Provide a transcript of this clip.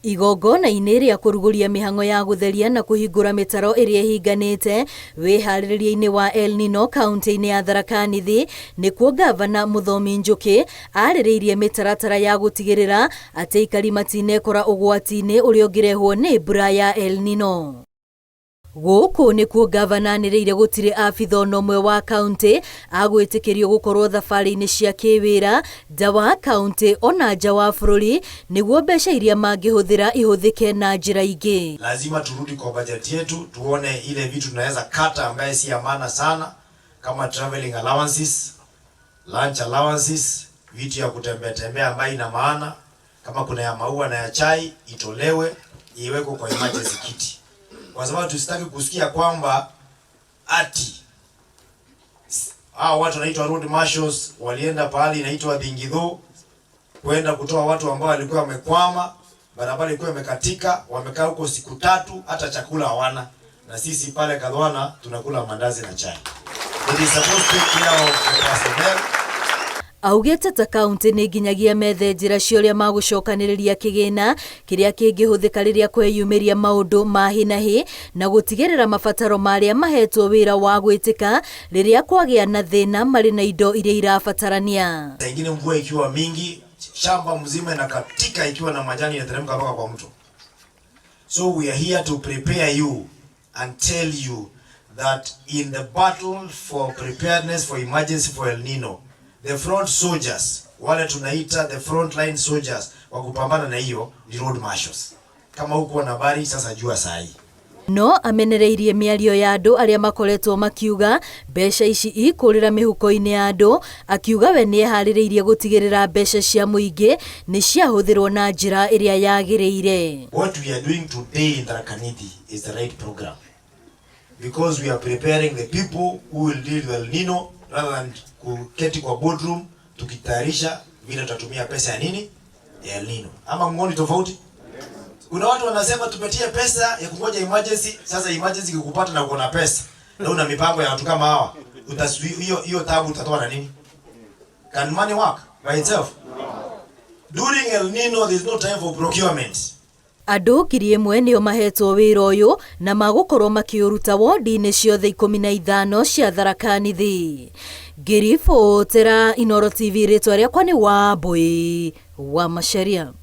Igongona-inĩ rĩa kũrugũria mĩhang'o ya gũtheria na kũhingũra mĩtaro ĩrĩa ĩhinganĩte wĩharĩrĩria-inĩ wa El Nino kaunti-inĩ ya Tharaka Nithi, nĩkuo Ngabana Muthomi Njuki arĩrĩirie mĩtaratara ya gũtigĩrĩra atĩ aikari matinekora ũgwati-inĩ ũrĩa ũngĩrehwo nĩ mbura ya El Nino. Gũkũ nĩkuo Ngabana anĩrĩire gũtirĩ abithaa ũmwe wa kaunti agwĩtĩkĩrio gũkorwo thabarĩ-inĩ cia kĩwĩra nja wa kaunti ona nja wa bũrũri nĩguo mbeca iria mangĩhũthĩra ihũthĩke na njĩra ingĩ. Lazima turudi kwa bajeti yetu tuone ile vitu tunaweza kata ambaye si ya maana sana kama traveling allowances, lunch allowances, vitu ya kutembea tembea ambayo ina maana, kama kuna ya maua na ya chai itolewe iwekwe kwa emergency kit. Kwa sababu tusitaki kusikia kwamba ati watu wanaitwa road marshals walienda pahali inaitwa Dhingidho kwenda kutoa watu ambao walikuwa wamekwama, barabara ilikuwa imekatika, wamekaa huko siku 3 hata chakula hawana, na sisi pale Kadhwana tunakula mandazi na chai. It is supposed to take care of the personnel. Augete ta kaunti nĩ nginyagia methe njĩra cia ũrĩa magũcokanĩrĩria kĩgĩna kĩrĩa kĩngĩhũthĩka rĩrĩa kweyumĩria maũndũ ma hi na hi na gũtigĩrĩra mabataro marĩa mahetwo wĩra wa gwĩtĩka rĩrĩa kwagĩa na thĩna marĩ na indo iria irabatarania. Ingine mvua ikiwa mingi, shamba mzima inakatika ikiwa na majani yanateremka mpaka kwa mto. So we are here to prepare you and tell you that in the battle for preparedness for emergency for El Nino, the front soldiers, wale tunaita the front line soldiers wa kupambana na hiyo ni road marshals. Kama huko na habari sasa jua sahi. No amenereirie mĩario ya andũ arĩa makoretwo makiuga mbeca ici ikũrĩra mĩhuko-inĩ ya andũ, akiuga we nĩeharĩrĩirie gũtigĩrĩra mbeca cia mũingĩ nĩ ciahũthĩrwo na njĩra ĩrĩa yagĩrĩire. What we are doing today in Tharaka Nithi is the right program, because we are preparing the people who will deal with El Nino rather than kuketi kwa boardroom tukitayarisha vile tutatumia pesa ya nini ya El Nino. Ama ngoni tofauti. Kuna watu wanasema tumetie pesa ya kungoja emergency. Sasa emergency ikikupata na uko na pesa na una mipango ya watu kama hawa, hiyo tabu utatoa na nini? Can money work by itself? During El Nino there is no time for procurement. Andũ 1,000 nĩo mahetwo wĩra ũyũ na magũkorwo makĩũruta wondi-inĩ ciothe 15 cia Tharaka Nithi. Ngĩribotera Inooro TV, rĩtwa rĩakwa nĩ Wambui wa Macharia.